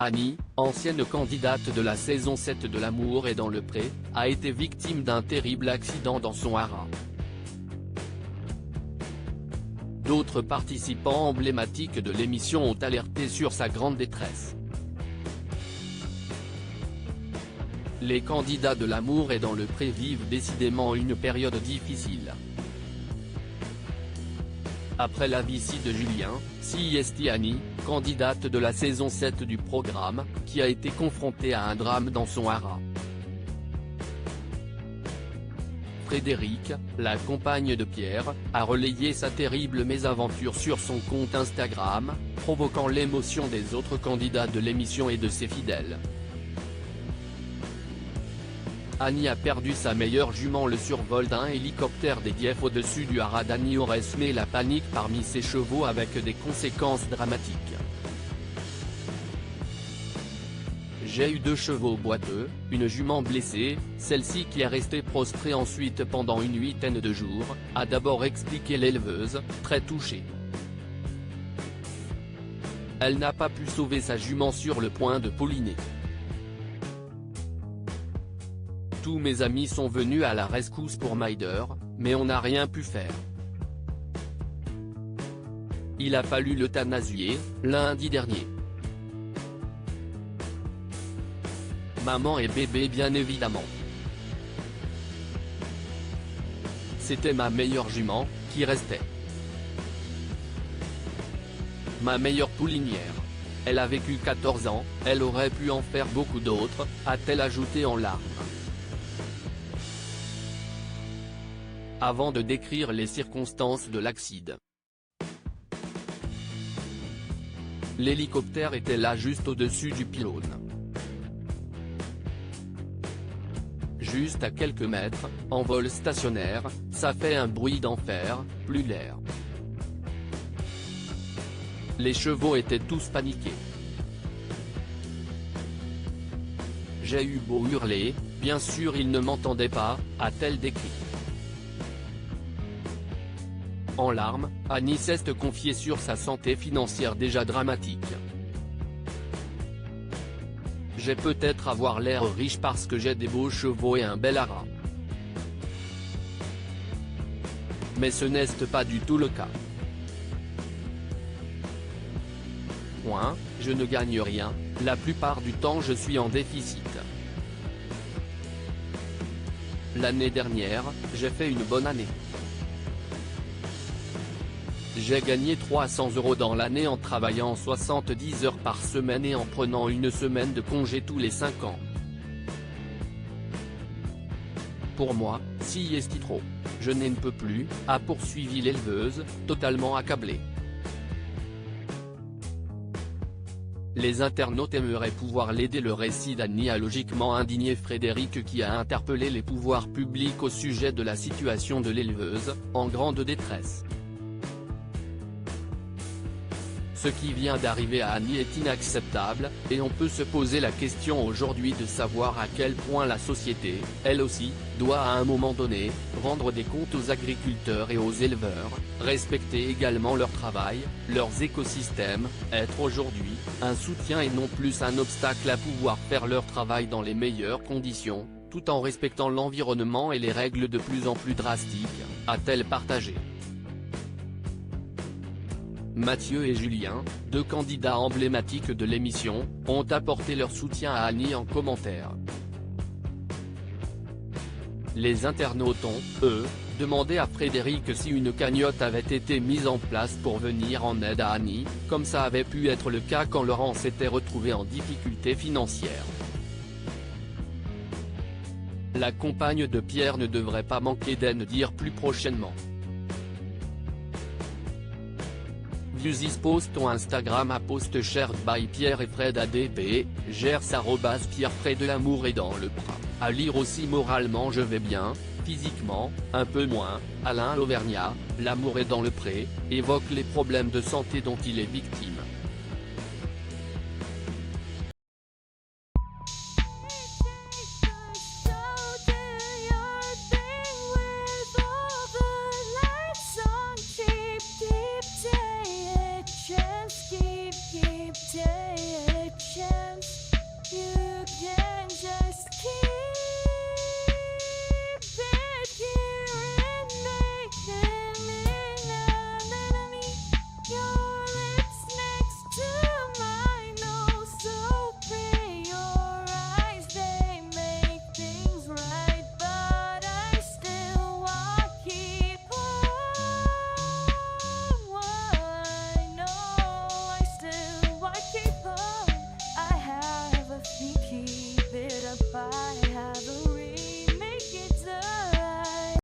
Annie, ancienne candidate de la saison 7 de L'amour est dans le pré, a été victime d'un terrible accident dans son haras. D'autres participants emblématiques de l'émission ont alerté sur sa grande détresse. Les candidats de L'amour est dans le pré vivent décidément une période difficile. Après la vicie de Julien, c'est Annie, candidate de la saison 7 du programme, qui a été confrontée à un drame dans son haras. Frédéric, la compagne de Pierre, a relayé sa terrible mésaventure sur son compte Instagram, provoquant l'émotion des autres candidats de l'émission et de ses fidèles. Annie a perdu sa meilleure jument. Le survol d'un hélicoptère des Dief au-dessus du haras d'Annie aurait semé la panique parmi ses chevaux avec des conséquences dramatiques. J'ai eu 2 chevaux boiteux, une jument blessée, celle-ci qui est restée prostrée ensuite pendant une 8aine de jours, a d'abord expliqué l'éleveuse, très touchée. Elle n'a pas pu sauver sa jument sur le point de polliner. Tous mes amis sont venus à la rescousse pour Maider, mais on n'a rien pu faire. Il a fallu l'euthanasier, lundi dernier. Maman et bébé bien évidemment. C'était ma meilleure jument, qui restait. Ma meilleure poulinière. Elle a vécu 14 ans, elle aurait pu en faire beaucoup d'autres, a-t-elle ajouté en larmes. Avant de décrire les circonstances de l'accident. L'hélicoptère était là juste au-dessus du pylône. Juste à quelques mètres, en vol stationnaire, ça fait un bruit d'enfer, plus l'air. Les chevaux étaient tous paniqués. J'ai eu beau hurler, bien sûr ils ne m'entendaient pas, a-t-elle décrit. En larmes, Annie s'est confiée sur sa santé financière déjà dramatique. J'ai peut-être avoir l'air riche parce que j'ai des beaux chevaux et un bel haras. Mais ce n'est pas du tout le cas. Je ne gagne rien, la plupart du temps je suis en déficit. L'année dernière, j'ai fait une bonne année. J'ai gagné 300 € dans l'année en travaillant 70 heures par semaine et en prenant une semaine de congé tous les 5 ans. Pour moi, si est trop. Je n'en peux plus, a poursuivi l'éleveuse, totalement accablée. Les internautes aimeraient pouvoir l'aider. Le récit d'Annie a logiquement indigné Frédéric qui a interpellé les pouvoirs publics au sujet de la situation de l'éleveuse, en grande détresse. Ce qui vient d'arriver à Annie est inacceptable, et on peut se poser la question aujourd'hui de savoir à quel point la société, elle aussi, doit à un moment donné, rendre des comptes aux agriculteurs et aux éleveurs, respecter également leur travail, leurs écosystèmes, être aujourd'hui, un soutien et non plus un obstacle à pouvoir faire leur travail dans les meilleures conditions, tout en respectant l'environnement et les règles de plus en plus drastiques, a-t-elle partagé. Mathieu et Julien, 2 candidats emblématiques de l'émission, ont apporté leur soutien à Annie en commentaire. Les internautes ont, eux, demandé à Frédéric si une cagnotte avait été mise en place pour venir en aide à Annie, comme ça avait pu être le cas quand Laurent s'était retrouvé en difficulté financière. La compagne de Pierre ne devrait pas manquer d'aide, dire plus prochainement. Viewsis post on Instagram à post shared by Pierre et Fred ADP, gers Pierre Fred de L'amour est dans le pré. À lire aussi moralement je vais bien, physiquement, un peu moins, Alain Lauvergnat, L'amour est dans le pré, évoque les problèmes de santé dont il est victime.